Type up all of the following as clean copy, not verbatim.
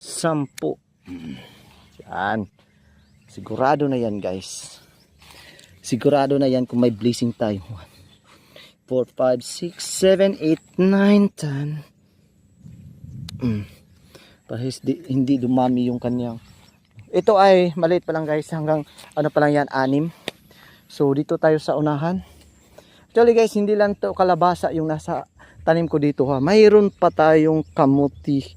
10. Yan. Sigurado na yan, guys. Sigurado na yan kung may blessing tayo. 1, 4, 5, 6, 7, 8, 9, 10. Parehas hindi dumami yung kanyang. Ito ay maliit pa lang, guys. Hanggang ano pa lang yan, 6. So dito tayo sa unahan. Actually, guys, hindi lang to kalabasa yung nasa tanim ko dito, ha. Mayroon pa tayong kamuti.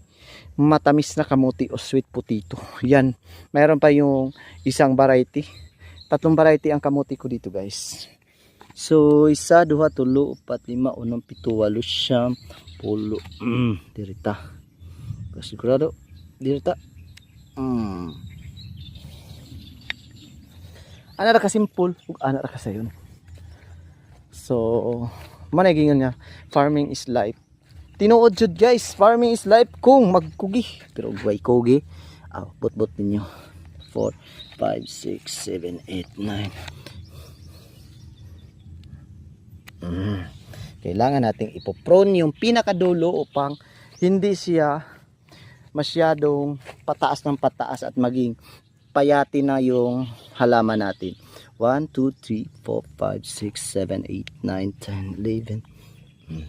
Matamis na kamuti o sweet potato. Yan. Mayroon pa yung isang variety. 3 variety ang kamuti ko dito, guys. So 1, 2, 3, 4, 5, 6, 7, 8, 9, 10. Dirita. Sigurado. Dirita. Ana ra ka simple, ug ana ra ka sayon. So, managing niya, farming is life. Tinuod jud, guys, farming is life kung magkugi. Pero way kugi. Bot-bot ninyo. 4, 5, 6, 7, 8, 9. Kailangan nating ipoprone yung pinakadulo upang hindi siya masyadong pataas ng pataas at maging payati na yung halaman natin. 1, 2, 3, 4, 5, 6, 7, 8, 9, 10, 11.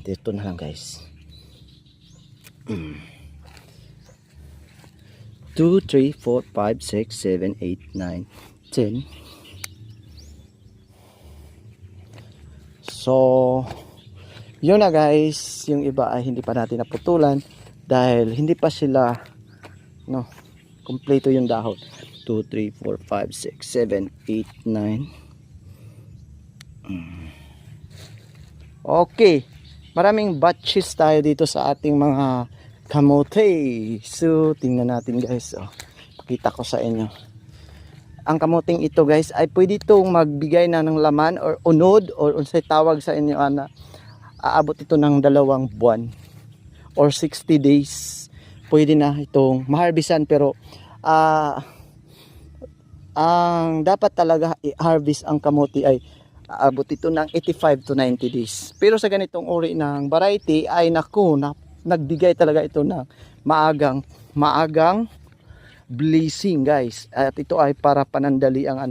Dito na lang, guys. 2, 3, 4, 5, 6, 7, 8, 9, 10. So, yun na, guys. Yung iba ay hindi pa natin naputulan dahil hindi pa sila kompleto yung dahon. 2, 3, 4, 5, 6, 7, 8, 9. Okay. Maraming batches tayo dito sa ating mga kamote. So, tingnan natin, guys. Pakita ko sa inyo. Ang kamuting ito, guys, ay pwede itong magbigay na ng laman or unod or unsay tawag sa inyo, ana. Aabot ito ng 2 buwan or 60 days. Pwede na itong maharbisan, pero ang dapat talaga i-harvest ang kamote ay aabot ito ng 85 to 90 days. Pero sa ganitong uri ng variety ay nagbigay talaga ito ng maagang blessing, guys. At ito ay para panandali ang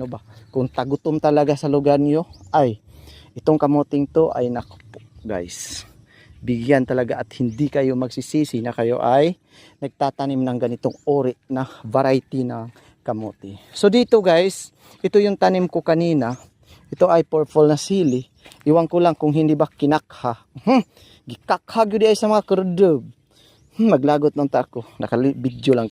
kung tagutom talaga sa lugar nyo, ay itong kamuting to ay naku po, guys. Bigyan talaga at hindi kayo magsisisi na kayo ay nagtatanim ng ganitong uri na variety ng kamote. So dito, guys, ito yung tanim ko kanina. Ito ay purple na sili. Iwan ko lang kung hindi ba kinakha. Gikakha gyud ay sa mga kurdog. Maglagot ng tako. Naka-video lang.